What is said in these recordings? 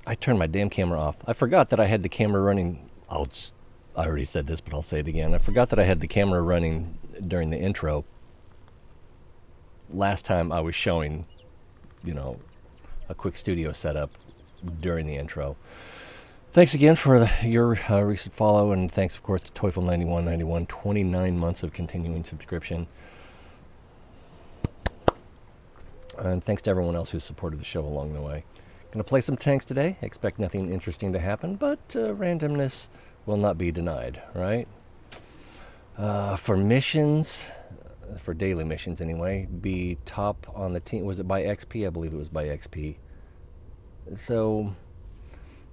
I turned my damn camera off. I forgot that I had the camera running. I already said this, but I'll say it again. I forgot that I had the camera running during the intro. Last time I was showing, a quick studio setup during the intro. Thanks again for your recent follow, and thanks, of course, to Toyful9191, 29 months of continuing subscription. And thanks to everyone else who supported the show along the way. Going to play some tanks today. Expect nothing interesting to happen, but randomness will not be denied, right? For missions, for daily missions anyway, be top on the team. Was it by XP? I believe it was by XP. So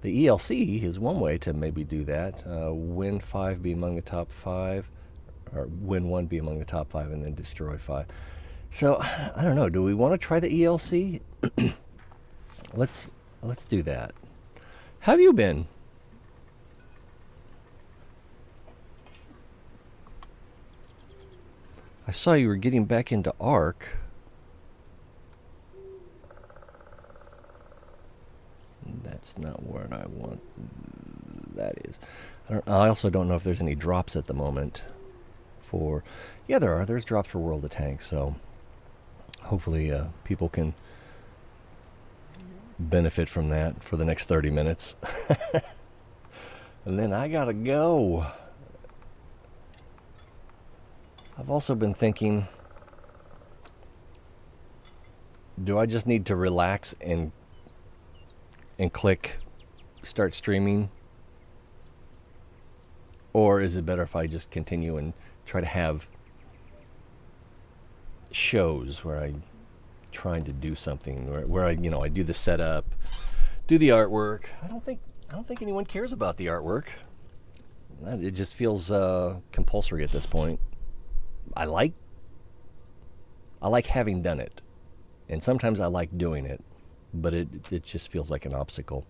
the ELC is one way to maybe do that. Win 5, be among the top 5, or win 1, be among the top 5, and then destroy 5. So I don't know. Do we want to try the ELC? Let's do that. How have you been? I saw you were getting back into Ark. That's not what I want. That is. I also don't know if there's any drops at the moment for... Yeah, there are. There's drops for World of Tanks, so hopefully people can benefit from that for the next 30 minutes. And then I gotta go. I've also been thinking, do I just need to relax and click start streaming? Or is it better if I just continue and try to have shows where I'm trying to do something where I do the setup, do the artwork. I don't think anyone cares about the artwork. It just feels compulsory at this point. I like having done it, and sometimes I like doing it, but it just feels like an obstacle.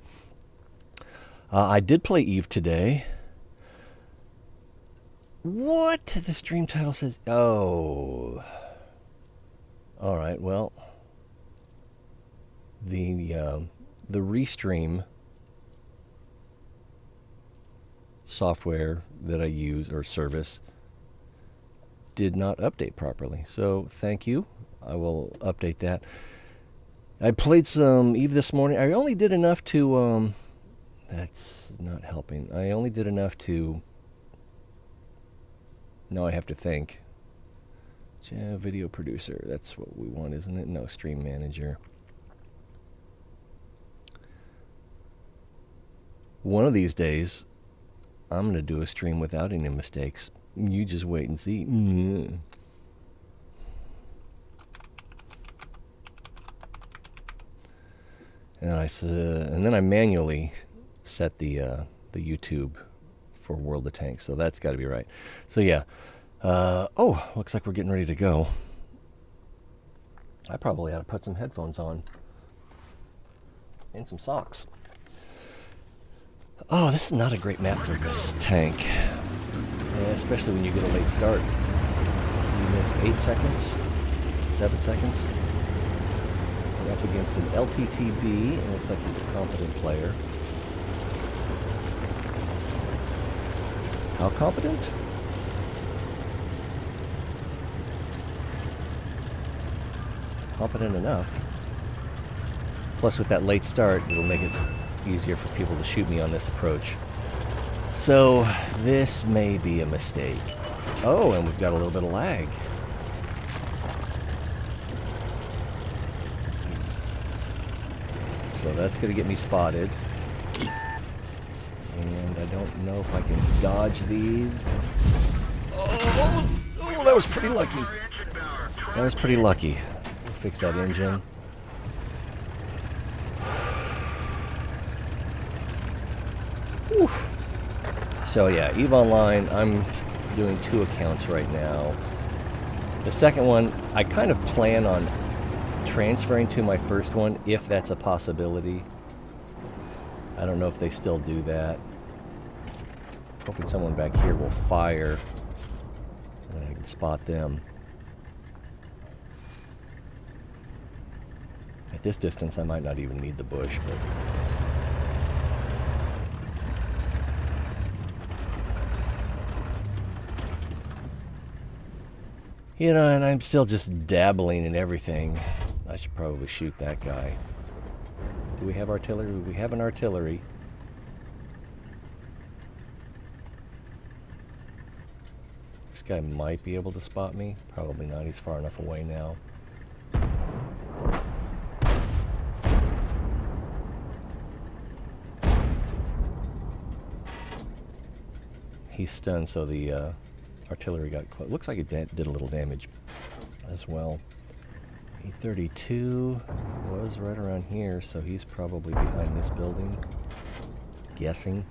I did play Eve today. What? The stream title says... Oh. All right, well... The Restream software that I use, or service, did not update properly. So thank you. I will update that. I played some Eve this morning. I only did enough to... that's not helping. I only did enough to... Now I have to think. Yeah, video producer. That's what we want, isn't it? No, stream manager. One of these days, I'm going to do a stream without any mistakes. You just wait and see. And then I manually set the YouTube for World of Tanks, so that's got to be right. So yeah. Looks like we're getting ready to go. I probably ought to put some headphones on. And some socks. Oh, this is not a great map for this tank. Yeah, especially when you get a late start. You missed 8 seconds, 7 seconds. We're up against an LTTB. It looks like he's a competent player. How competent? Competent enough. Plus, with that late start, it'll make it easier for people to shoot me on this approach. So, this may be a mistake. Oh, and we've got a little bit of lag. So that's going to get me spotted. And I don't know if I can dodge these. Oh, that was pretty lucky. That was pretty lucky. We'll fix that engine. Oof. So yeah, EVE Online, I'm doing 2 accounts right now. The second one, I kind of plan on transferring to my first one, if that's a possibility. I don't know if they still do that. Hoping someone back here will fire and I can spot them. At this distance, I might not even need the bush, but... You know, and I'm still just dabbling in everything. I should probably shoot that guy. Do we have artillery? We have an artillery. This guy might be able to spot me. Probably not. He's far enough away now. He's stunned, so the artillery got close. Looks like it did a little damage as well. E32 was right around here, so he's probably behind this building. Guessing.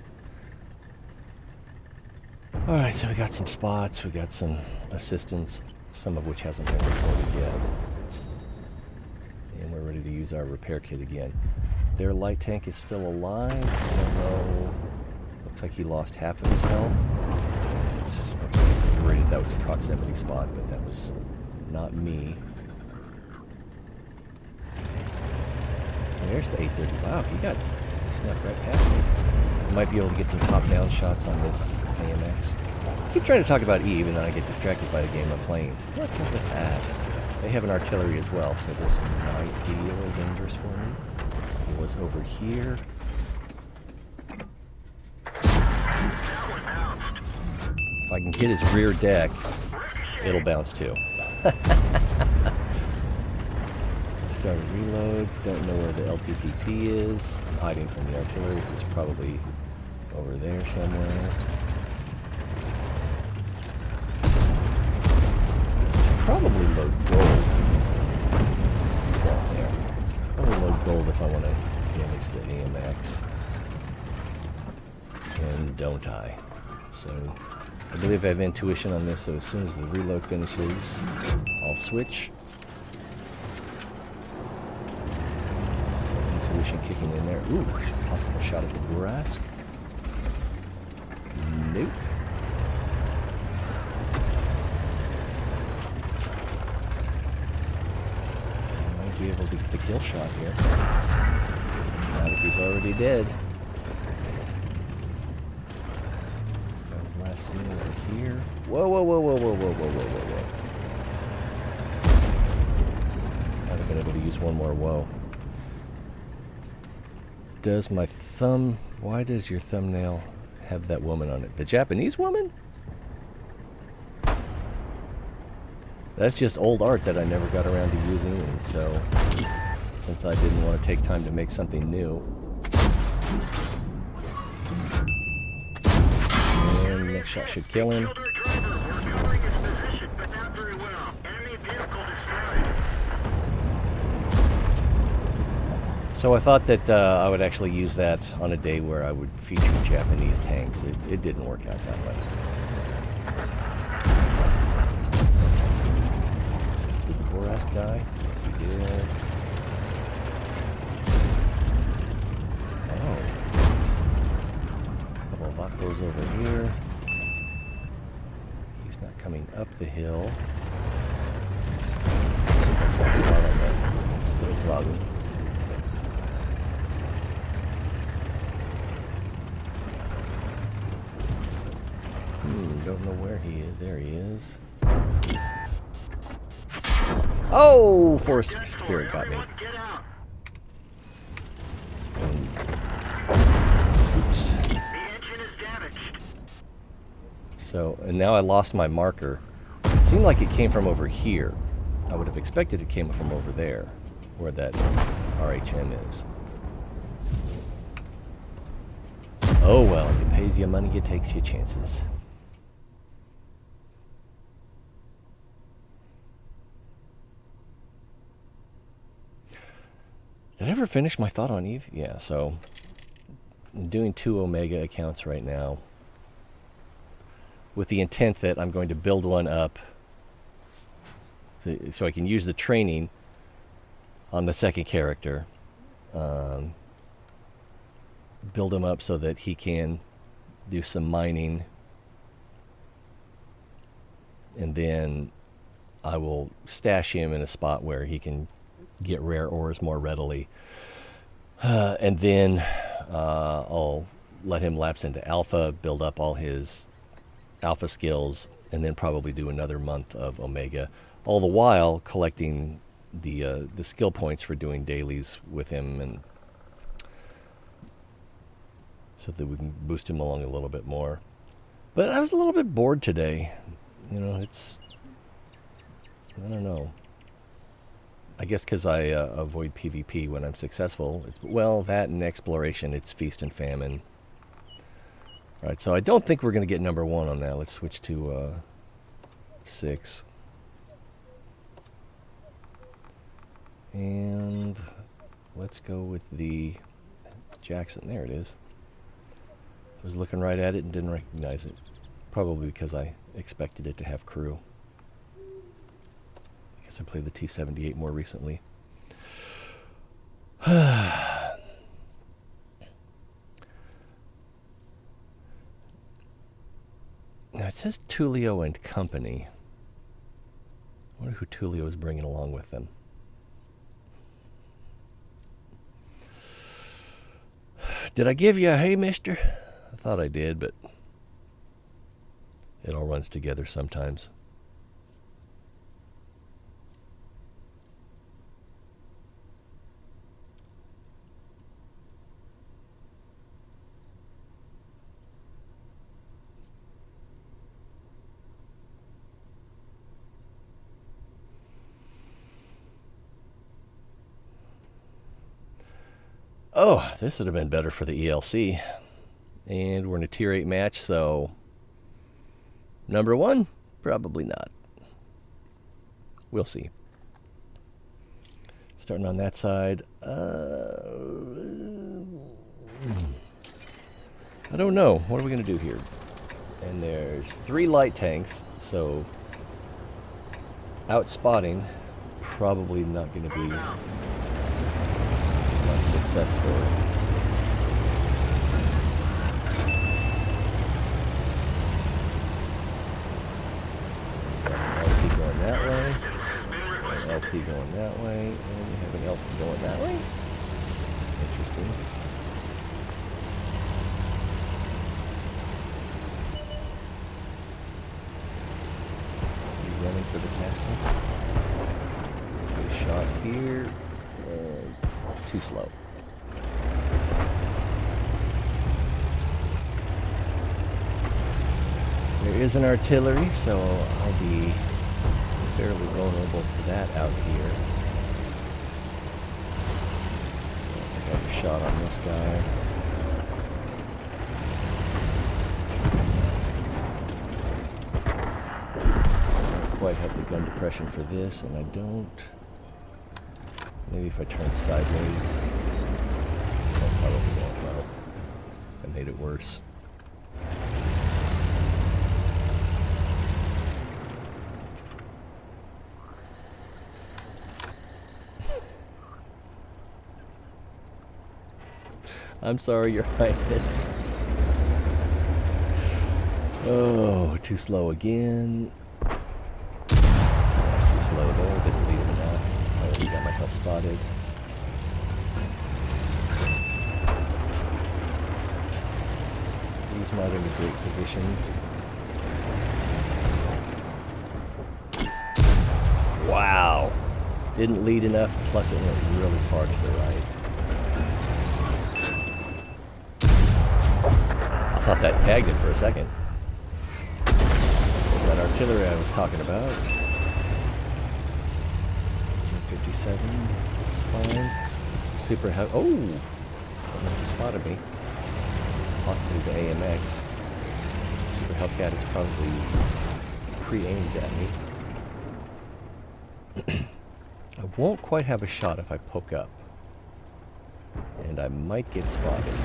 Alright, so we got some spots, we got some assistance, some of which hasn't been recorded yet. And we're ready to use our repair kit again. Their light tank is still alive. I don't know. Looks like he lost half of his health. I'm worried that was a proximity spot, but that was not me. And there's the 830. Wow, he snuck right past me. I might be able to get some top-down shots on this AMX. I keep trying to talk about Eve, and then I get distracted by the game I'm playing. What's up with that? They have an artillery as well, so this might be a little dangerous for me. He was over here. If I can hit his rear deck, it'll bounce too. Start a reload. Don't know where the LTTP is. I'm hiding from the artillery. It's probably over there somewhere. Probably load gold. It's down there. Probably load gold if I want to damage the AMX. And don't I? So I believe I have intuition on this, so as soon as the reload finishes, I'll switch. So intuition kicking in there. Ooh, possible shot at the grass. Nope. I might be able to get the kill shot here. Not if he's already dead. Last scene over here. Whoa, whoa, whoa, whoa, whoa, whoa, whoa, whoa, whoa, whoa. I'd have been able to use one more whoa. Does my thumb... Why does your thumbnail have that woman on it? The Japanese woman? That's just old art that I never got around to using, and so... Since I didn't want to take time to make something new... Next shot should kill him. So I thought that I would actually use that on a day where I would feature Japanese tanks. It didn't work out that way. Did the Boras die? Yes, he did. Oh. A couple of Octos over here. Not coming up the hill. Still throttling. Don't know where he is. There he is. Oh, Forest Spirit got me. Oops. So, and now I lost my marker. It seemed like it came from over here. I would have expected it came from over there, where that RHM is. Oh well, it pays you money, it takes you chances. Did I ever finish my thought on Eve? Yeah, so I'm doing 2 Omega accounts right now, with the intent that I'm going to build one up so I can use the training on the second character. Build him up so that he can do some mining, and then I will stash him in a spot where he can get rare ores more readily, and then I'll let him lapse into alpha, build up all his alpha skills, and then probably do another month of omega, all the while collecting the skill points for doing dailies with him, and so that we can boost him along a little bit more. But I was a little bit bored today. You know, I don't know. I guess because I avoid PvP when I'm successful. Well, that and exploration, it's feast and famine. All right, so I don't think we're going to get number 1 on that. Let's switch to 6. And let's go with the Jackson. There it is. I was looking right at it and didn't recognize it. Probably because I expected it to have crew. I guess I played the T-78 more recently. Now it says Tulio and Company. I wonder who Tulio is bringing along with them. Did I give you a hey, mister? I thought I did, but it all runs together sometimes. Oh, this would have been better for the ELC. And we're in a tier 8 match, so number 1, probably not. We'll see. Starting on that side. I don't know. What are we going to do here? And there's 3 light tanks, so out spotting probably not going to be my success story. LT going that way, and LT going that way, and we have an LT going that way. Interesting. He's running for the castle. Good shot here, and too slow. There is an artillery, so I'll be fairly vulnerable to that out here. I got a shot on this guy. I don't quite have the gun depression for this, and I don't. Maybe if I turn sideways, that probably won't help. I made it worse. I'm sorry, Your Highness. Oh, too slow again. Too slow there, didn't lead him enough. I already got myself spotted. He's not in a great position. Wow. Didn't lead enough, plus it went really far to the right. I thought that tagged him for a second. There's that artillery I was talking about. 57, that's fine. Super heavy. Oh! I don't know if he spotted me. Possibly the AMX. Super Hellcat is probably pre-aimed at me. I won't quite have a shot if I poke up. And I might get spotted.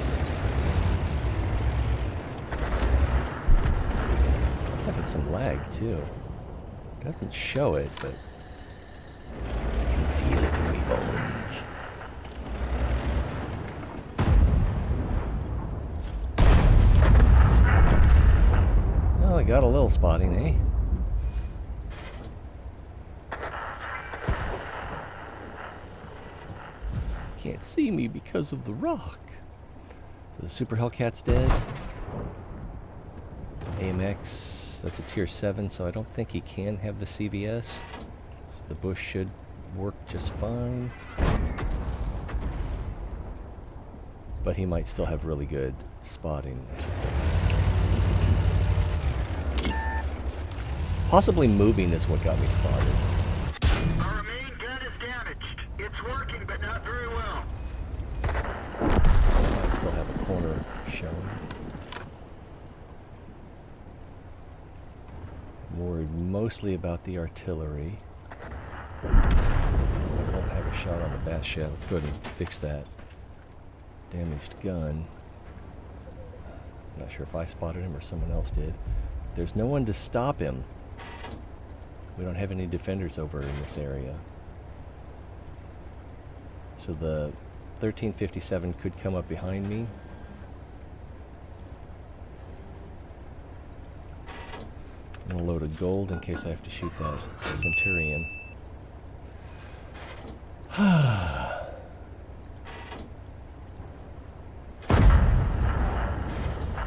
Having some lag too. Doesn't show it, but I can feel it in my bones. Well, I got a little spotting, eh? Can't see me because of the rock. So the Super Hellcat's dead. AMX, that's a tier 7, so I don't think he can have the CVS. So the bush should work just fine. But he might still have really good spotting. Possibly moving is what got me spotted. Our main gun is damaged. It's working, but not very well. Might still have a corner showing. Worried mostly about the artillery. I won't have a shot on the bat shed. Let's go ahead and fix that damaged gun. Not sure if I spotted him or someone else did. There's no one to stop him. We don't have any defenders over in this area. So the 1357 could come up behind me. I'm going to load a gold in case I have to shoot that Centurion.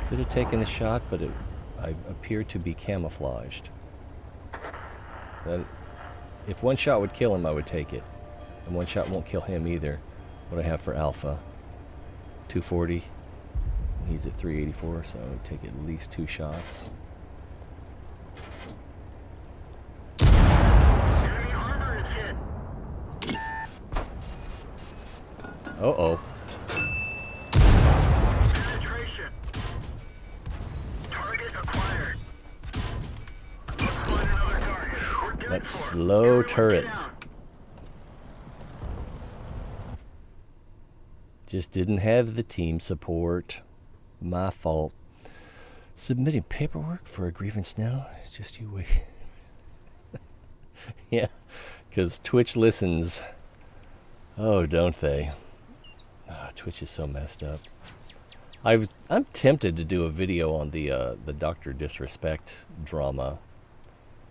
Could have taken the shot, but I appear to be camouflaged. If one shot would kill him, I would take it. And one shot won't kill him either. What I have for Alpha, 240. He's at 384, so I would take at least 2 shots. Enemy armor is hit. Uh-oh. Penetration. Target acquired. Let's find another target. We're good That for. slow Everyone turret. get out. Just didn't have the team support. My fault. Submitting paperwork for a grievance now? Just you wait. Yeah, because Twitch listens. Oh, don't they? Twitch is so messed up. I'm tempted to do a video on the Dr. Disrespect drama,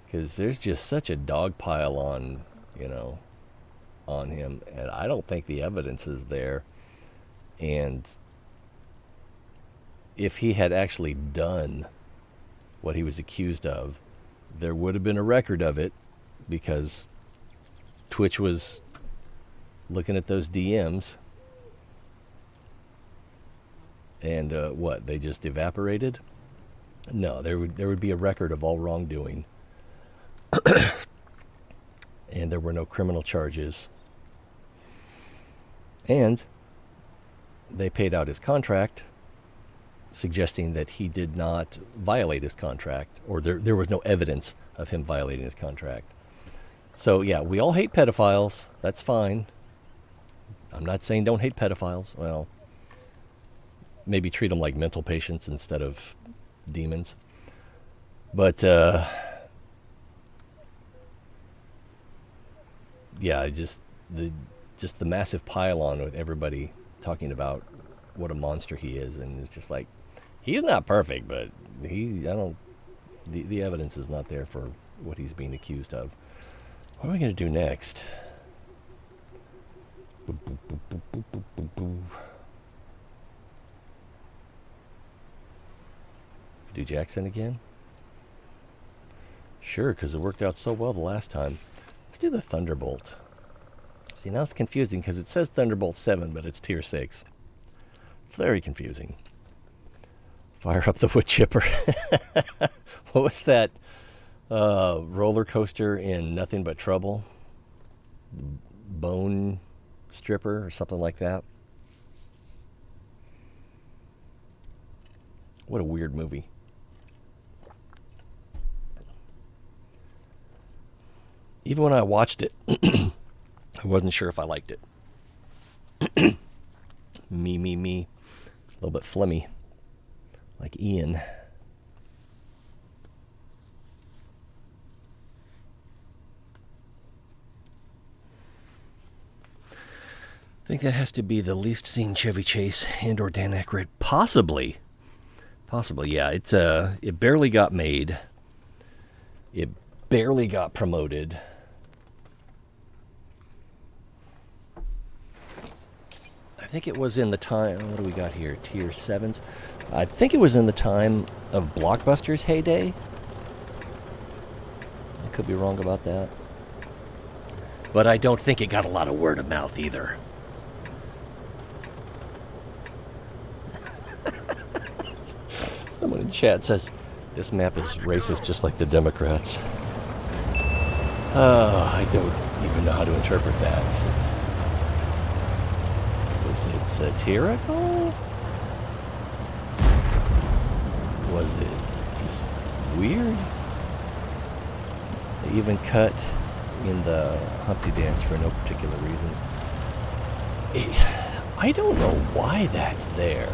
because there's just such a dog pile on, on him, and I don't think the evidence is there. And if he had actually done what he was accused of, there would have been a record of it, because Twitch was looking at those DMs, and what, they just evaporated? No, there would be a record of all wrongdoing, and there were no criminal charges, and they paid out his contract, suggesting that he did not violate his contract, or there was no evidence of him violating his contract. So yeah, we all hate pedophiles. That's fine. I'm not saying don't hate pedophiles. Well, maybe treat them like mental patients instead of demons. But yeah, just the massive pile-on with everybody talking about what a monster he is, and it's just like, he's not perfect, but the evidence is not there for what he's being accused of. What are we going to do next? Do Jackson again? Sure, because it worked out so well the last time. Let's do the Thunderbolt. See, now it's confusing because it says Thunderbolt 7, but it's tier 6. It's very confusing. Fire up the wood chipper. What was that roller coaster in Nothing But Trouble? Bone Stripper or something like that. What a weird movie. Even when I watched it, I wasn't sure if I liked it. Me. A little bit phlegmy, like Ian. think that has to be the least seen Chevy Chase and or Dan Aykroyd. Possibly, yeah. It barely got made. It barely got promoted. I think it was in the time, what do we got here? Tier 7s. I think it was in the time of Blockbuster's heyday. I could be wrong about that. But I don't think it got a lot of word of mouth either. Someone in chat says, this map is racist just like the Democrats. Oh, I don't even know how to interpret that. Was it satirical? Was it just weird? They even cut in the Humpty Dance for no particular reason. I don't know why that's there.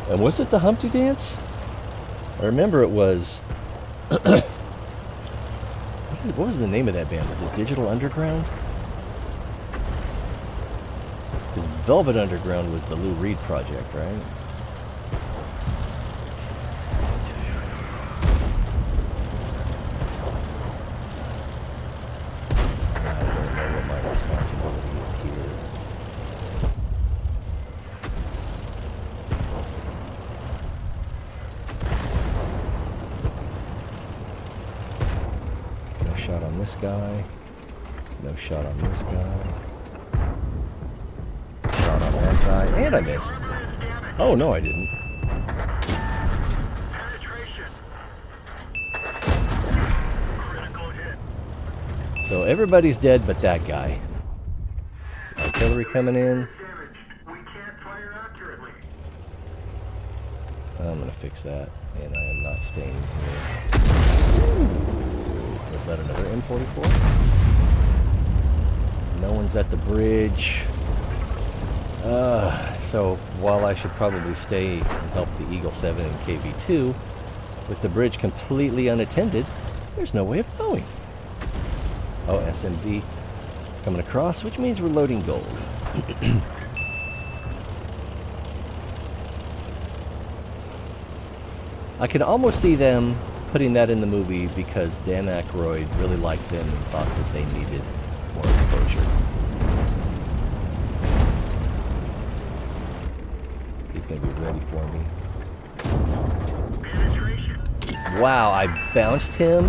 And was it the Humpty Dance? I remember it was... What was the name of that band? Was it Digital Underground? Because Velvet Underground was the Lou Reed project, right? I don't know what my responsibility is here. No shot on this guy. No shot on this guy. Shot on that guy. And I missed. Oh, no, I didn't. So everybody's dead but that guy. Artillery coming in. I'm going to fix that. And I am not staying here. Ooh. Was that another M44? No one's at the bridge. So while I should probably stay and help the Eagle 7 and KV2, with the bridge completely unattended, there's no way of knowing. Oh, SMV coming across, which means we're loading gold. I could almost see them putting that in the movie because Dan Aykroyd really liked them and thought that they needed more exposure. He's going to be ready for me. Wow, I bounced him.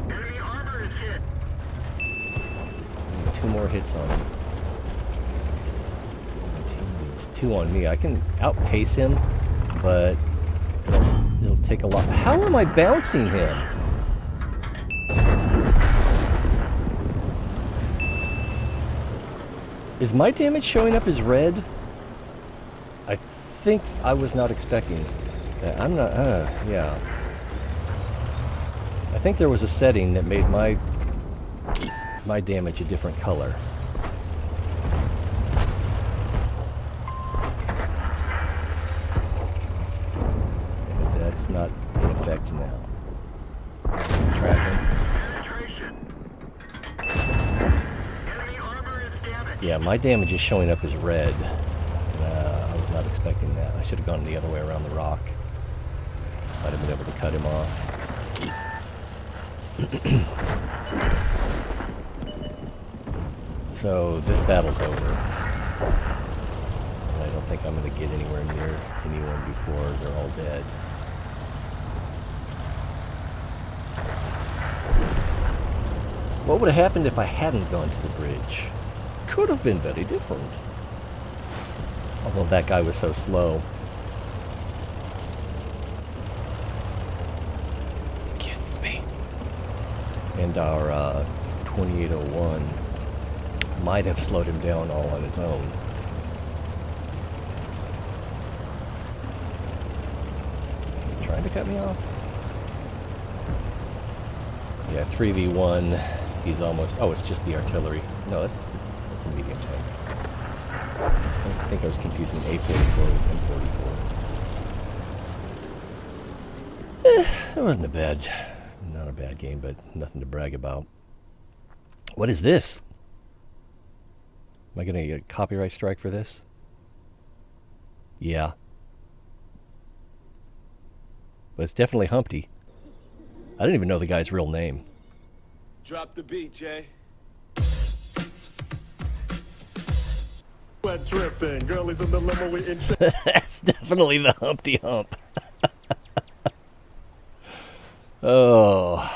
Enemy armor is hit. I need 2 more hits on him. He needs 2 on me. I can outpace him, but it'll take a lot. How am I bouncing him? Is my damage showing up as red? I think I was not expecting that. I'm not, yeah. I think there was a setting that made my damage a different color. And that's not in effect now. Tracking. Yeah, my damage is showing up as red. I was not expecting that. I should have gone the other way around the rock. Might have been able to cut him off. So this battle's over. I don't think I'm going to get anywhere near anyone before they're all dead. What would have happened if I hadn't gone to the bridge? Could have been very different. Although that guy was so slow. Excuse me. And our 2801 might have slowed him down all on his own. You trying to cut me off? Yeah, 3v1. He's almost... Oh, it's just the artillery. No, that's a medium tank. I think I was confusing A44 with M44. It wasn't not a bad game, but nothing to brag about. What is this? Am I going to get a copyright strike for this? Yeah. But it's definitely Humpty. I didn't even know the guy's real name. Drop the beat, Jay. Wet dripping, girlies in the limo, we in That's definitely the Humpty Hump. Oh.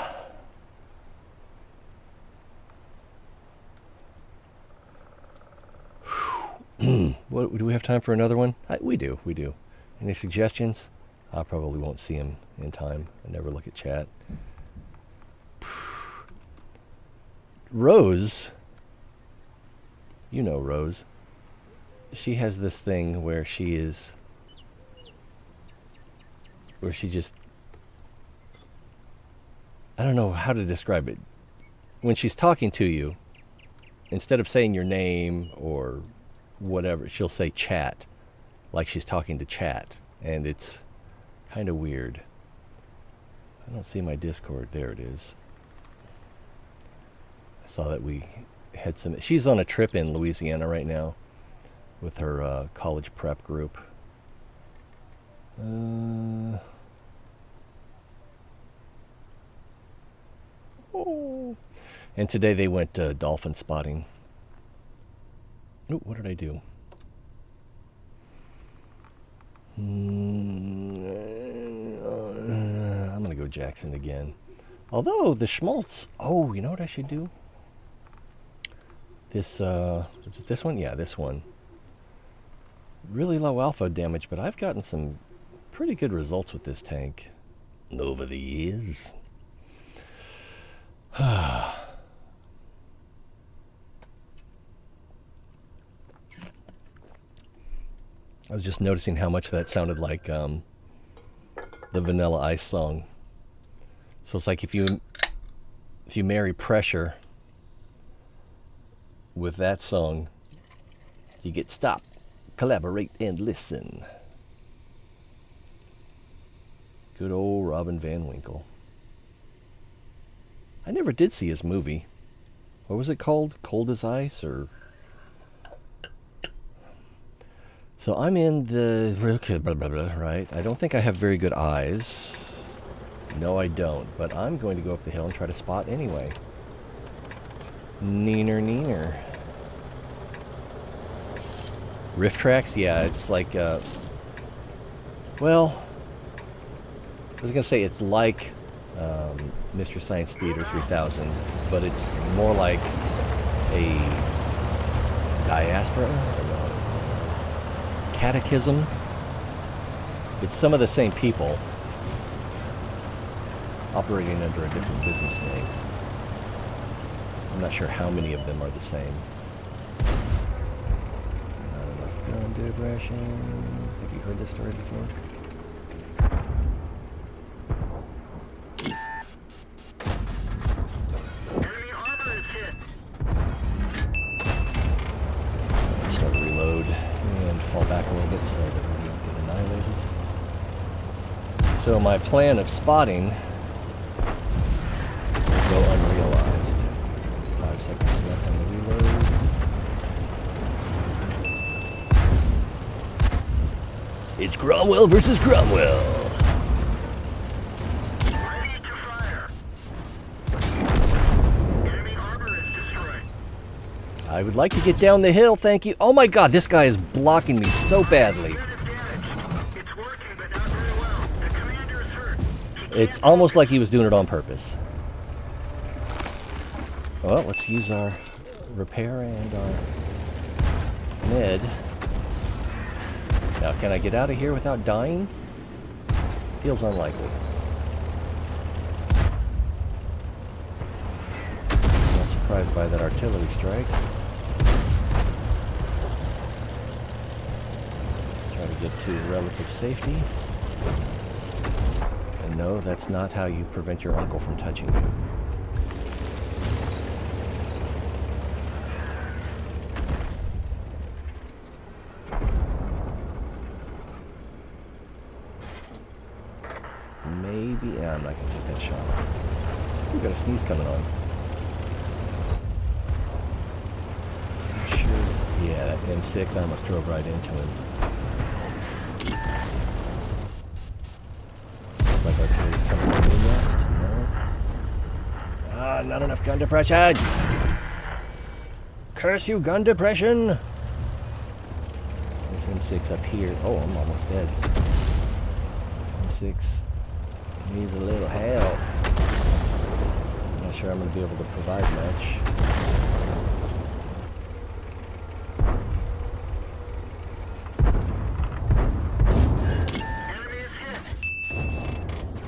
What, do we have time for another one? We do. Any suggestions? I probably won't see them in time. I never look at chat. Rose, you know Rose, she has this thing where she just, I don't know how to describe it. When she's talking to you, instead of saying your name or whatever, she'll say chat, like she's talking to chat, and it's kind of weird. I don't see my Discord. There it is. I saw that we had some. She's on a trip in Louisiana right now with her college prep group. Oh. And today they went dolphin spotting. Oh, what did I do? I'm going to go Jackson again. Although the schmaltz... Oh, you know what I should do? This, is it this one? Yeah, this one. Really low alpha damage, but I've gotten some pretty good results with this tank over the years. I was just noticing how much that sounded like the Vanilla Ice song. So it's like if you marry pressure with that song, you get stop, collaborate, and listen. Good old Robin Van Winkle. I never did see his movie. What was it called? Cold as Ice, or... So I'm in the... Blah, blah, blah, right? I don't think I have very good eyes. No, I don't. But I'm going to go up the hill and try to spot anyway. Neener, neener. Riff tracks? Yeah, it's like... well... I was going to say it's like Mr. Science Theater 3000, but it's more like a diaspora, catechism. It's some of the same people operating under a different business name. I'm not sure how many of them are the same. Not enough gun depression. Have you heard this story before? Enemy armor is hit. Let's start to reload and fall back a little bit so that we don't get annihilated. So my plan of spotting will go unrealized. 5 seconds left on the reload. It's Cromwell versus Cromwell. Ready to fire. Enemy armor is destroyed. I would like to get down the hill, thank you. Oh my god, this guy is blocking me so badly. Unit damaged. It's working, but not very well. The commander is hurt. It's almost like he was doing it on purpose. Well, let's use our repair and our med. Now, can I get out of here without dying? Feels unlikely. Not surprised by that artillery strike. Let's try to get to relative safety. And no, that's not how you prevent your uncle from touching you. Maybe, yeah, I'm not going to take that shot. We got a sneeze coming on. Sure. Yeah, that M6, I almost drove right into him. Looks like artillery's coming from me next. No. Ah, not enough gun depression! Curse you, gun depression! This M6 up here. Oh, I'm almost dead. This M6 needs a little help. I'm not sure I'm going to be able to provide much. Enemy is hit.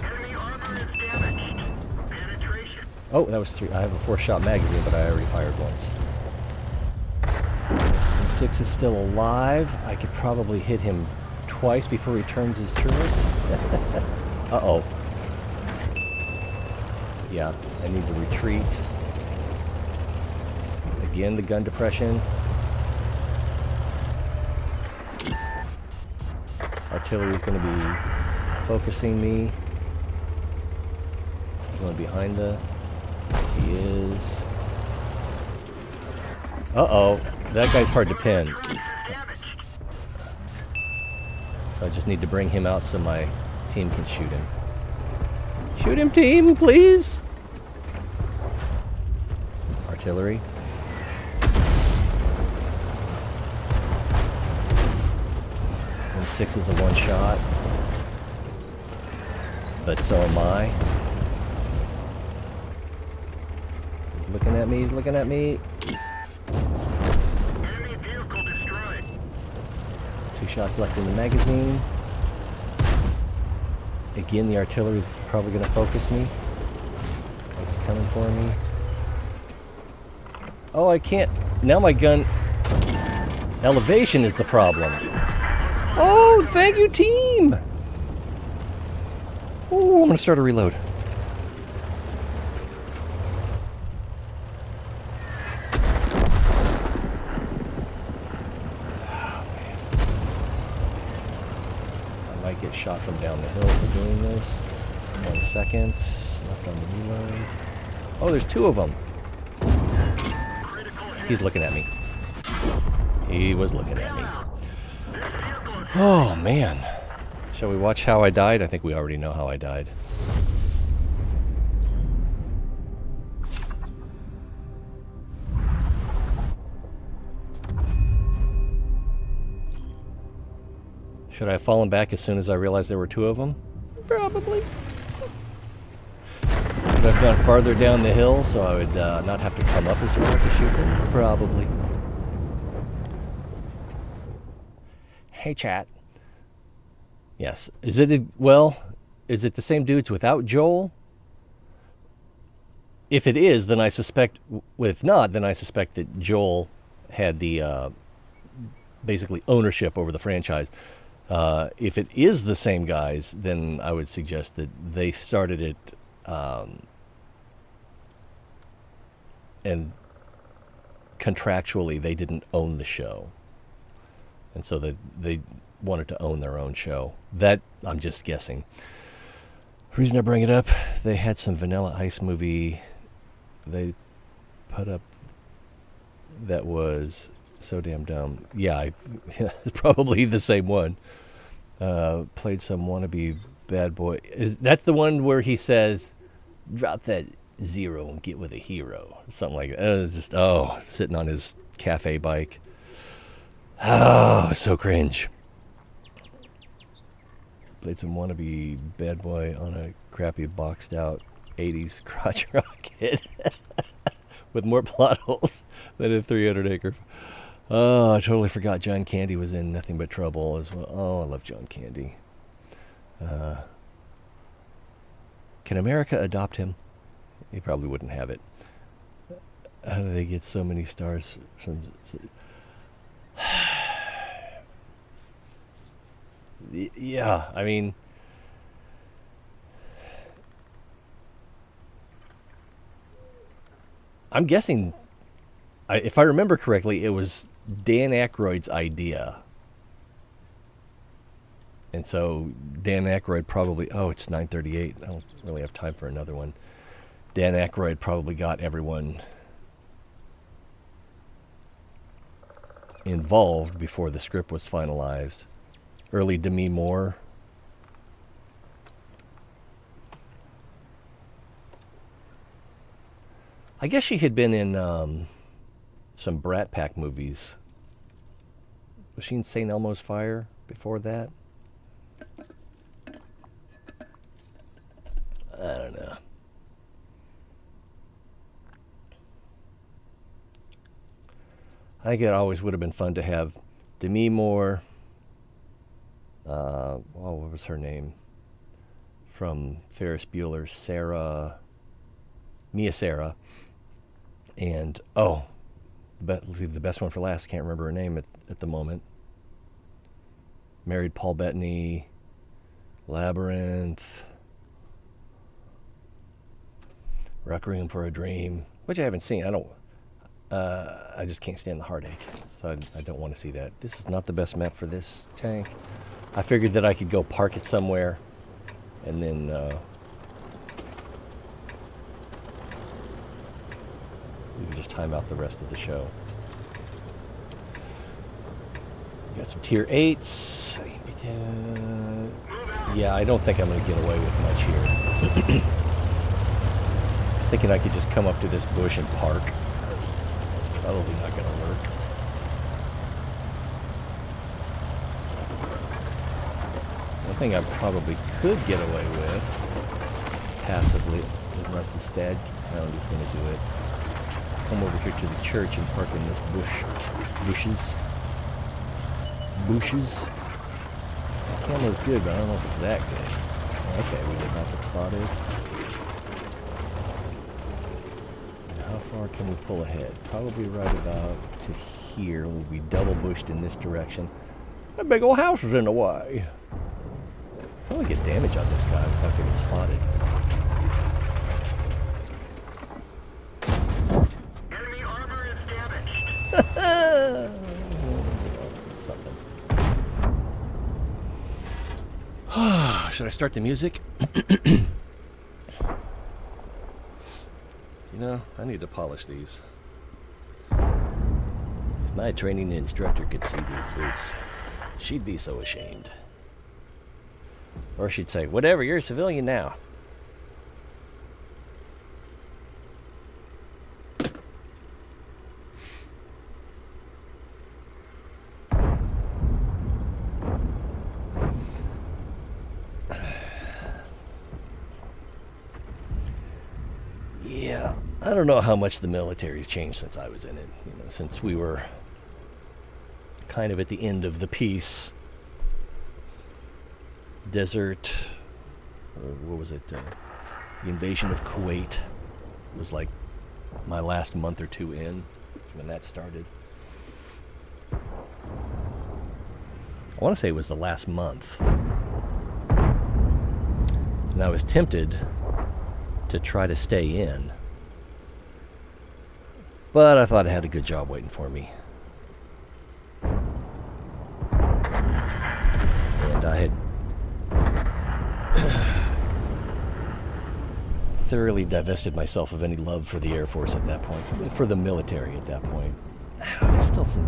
Enemy armor is damaged. Penetration. Oh, that was 3. I have a 4-shot magazine, but I already fired once. M6 is still alive. I could probably hit him twice before he turns his turret. Uh-oh. Yeah, I need to retreat. Again, the gun depression. Artillery's going to be focusing me. Going behind the... Yes, he is. Uh-oh. That guy's hard to pin. So I just need to bring him out so my team can shoot him. Shoot him, team, please! Artillery. M6 is a 1-shot. But so am I. He's looking at me, he's looking at me. Enemy vehicle destroyed. 2 shots left in the magazine. Again, the artillery's probably going to focus me. It's coming for me. Oh, I can't. Now my gun elevation is the problem. Oh, thank you, team. Oh, I'm going to start a reload. I might get shot from down the hill for doing this. 1 second. Left on the reload. Oh, there's 2 of them. He's looking at me. He was looking at me. Oh, man. Shall we watch how I died? I think we already know how I died. Should I have fallen back as soon as I realized there were 2 of them? Probably. Could I have gone farther down the hill so I would not have to come up as far to shoot them? Probably. Hey, chat. Yes. Is it the same dudes without Joel? If it is, then I suspect, if not, then I suspect that Joel had the basically ownership over the franchise. If it is the same guys, then I would suggest that they started it and contractually they didn't own the show. And so they wanted to own their own show. That, I'm just guessing. Reason I bring it up, they had some Vanilla Ice movie they put up that was so damn dumb. Yeah, it's probably the same one. Played some wannabe bad boy. That's the one where he says, drop that 0 and get with a hero. Something like that. It was just, sitting on his cafe bike. Oh, so cringe. Played some wannabe bad boy on a crappy boxed out 80s crotch rocket with more plot holes than a 300-acre. Oh, I totally forgot John Candy was in Nothing But Trouble as well. Oh, I love John Candy. Can America adopt him? He probably wouldn't have it. How do they get so many stars from... Yeah, I mean... I'm guessing, if I remember correctly, it was Dan Aykroyd's idea. And so Dan Aykroyd probably... Oh, it's 9:38. I don't really have time for another one. Dan Aykroyd probably got everyone involved before the script was finalized. Early Demi Moore. I guess she had been in some Brat Pack movies. Was she in St. Elmo's Fire before that? I don't know. I think it always would have been fun to have Demi Moore. What was her name? From Ferris Bueller, Mia Sara. And, let's leave the best one for last. Can't remember her name at the moment. Married Paul Bettany, Labyrinth, Requiem for a Dream, which I haven't seen. I just can't stand the heartache, so I don't want to see that. This is not the best map for this tank. I figured that I could go park it somewhere, and then we could just time out the rest of the show. We got some tier 8s. Yeah, I don't think I'm going to get away with much here. I was thinking I could just come up to this bush and park. That's probably not going to work. One thing I probably could get away with, passively, unless the stag hound is going to do it, come over here to the church and park in this bushes. The camo's good, but I don't know if it's that good. Okay, we did not get spotted. And how far can we pull ahead? Probably right about to here. We'll be double bushed in this direction. That big old house is in the way. Probably get damage on this guy without getting spotted. Enemy armor is damaged. Something. Should I start the music? You know, I need to polish these. If my training instructor could see these boots, she'd be so ashamed. Or she'd say, whatever, you're a civilian now. Yeah, I don't know how much the military's changed since I was in it. You know, since we were kind of at the end of the peace. Desert, or what was it? The invasion of Kuwait was like my last month or two in when that started. I want to say it was the last month. And I was tempted to try to stay in. But I thought I had a good job waiting for me. And I had thoroughly divested myself of any love for the Air Force at that point, for the military at that point. There's still some...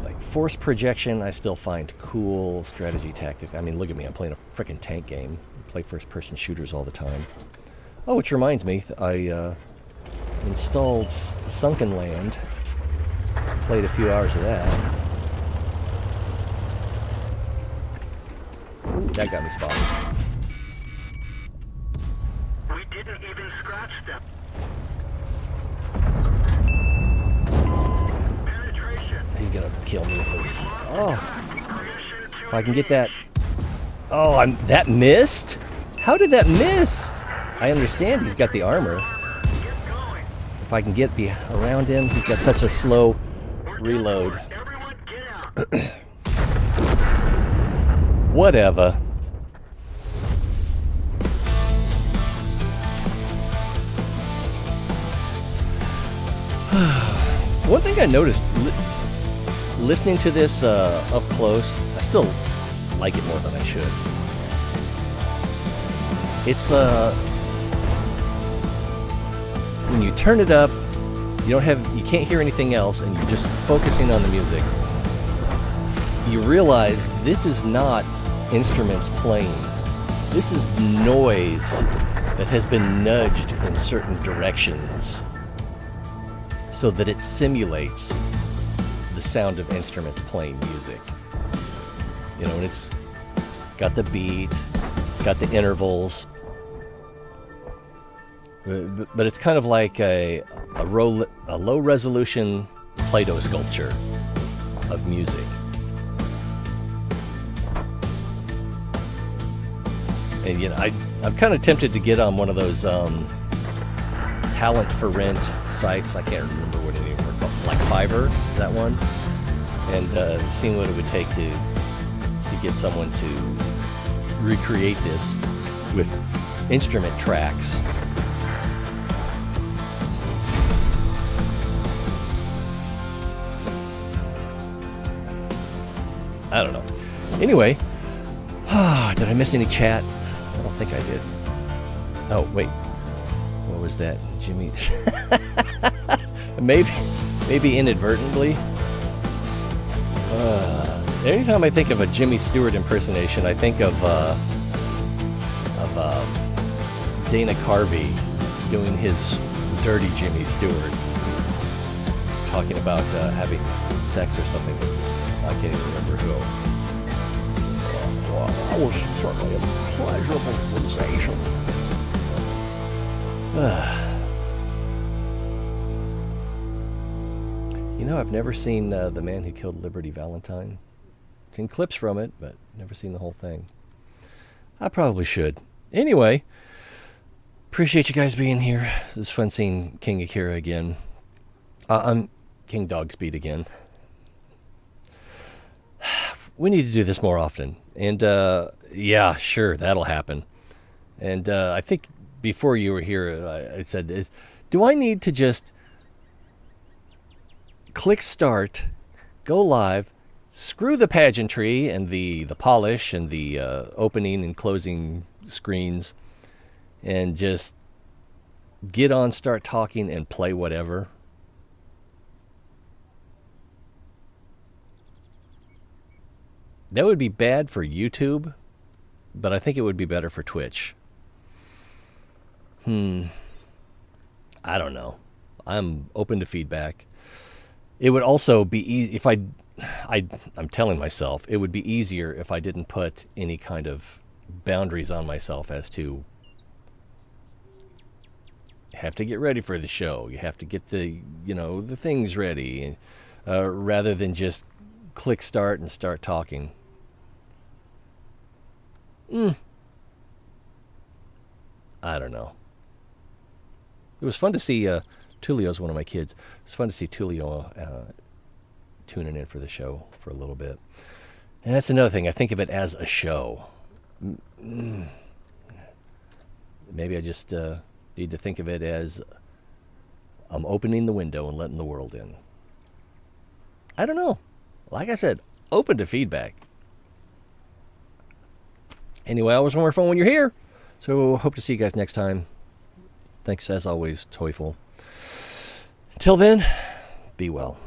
like, force projection, I still find cool strategy tactics. I mean, look at me, I'm playing a frickin' tank game. I play first-person shooters all the time. Oh, which reminds me, I installed Sunken Land. Played a few hours of that. Ooh, that got me spotted. We didn't even scratch them. Penetration. He's gonna kill me with this. Oh, if I can get that. Oh, that missed? How did that miss? I understand he's got the armor. If I can get around him, he's got such a slow reload. Everyone get out. Whatever. One thing I noticed, listening to this up close, I still like it more than I should. when you turn it up, you can't hear anything else, and you're just focusing on the music, you realize this is not instruments playing. This is noise that has been nudged in certain directions so that it simulates the sound of instruments playing music. You know, and it's got the beat, it's got the intervals, but it's kind of like a low resolution Play-Doh sculpture of music. And you know, I'm kind of tempted to get on one of those talent for rent sites. I can't remember what any of them are called. Like Fiverr, is that one? And seeing what it would take to get someone to recreate this with instrument tracks. I don't know. Anyway, did I miss any chat? I don't think I did. Oh, wait. What was that? Jimmy? maybe inadvertently. Anytime I think of a Jimmy Stewart impersonation, I think of Dana Carvey doing his dirty Jimmy Stewart, talking about having sex or something. I can't even remember who. That was certainly a pleasurable sensation. You know, I've never seen The Man Who Killed Liberty Valentine. Seen clips from it, but never seen the whole thing. I probably should. Anyway, appreciate you guys being here. It was fun seeing King Akira again. I'm King Dogspeed again. We need to do this more often. And yeah, sure, that'll happen. And I think before you were here, I said, do I need to just click start, go live, screw the pageantry and the polish and the opening and closing screens, and just get on, start talking, and play whatever? That would be bad for YouTube, but I think it would be better for Twitch. I don't know. I'm open to feedback. It would also be easy if I'm telling myself, it would be easier if I didn't put any kind of boundaries on myself as to, you have to get ready for the show. You have to get the things ready, rather than just click start and start talking. I don't know. It was fun to see, Tulio's one of my kids. It was fun to see Tulio tuning in for the show for a little bit. And that's another thing. I think of it as a show. Maybe I just need to think of it as I'm opening the window and letting the world in. I don't know. Like I said, open to feedback. Anyway, always more fun when you're here. So hope to see you guys next time. Thanks as always, Toyful. Till then, be well.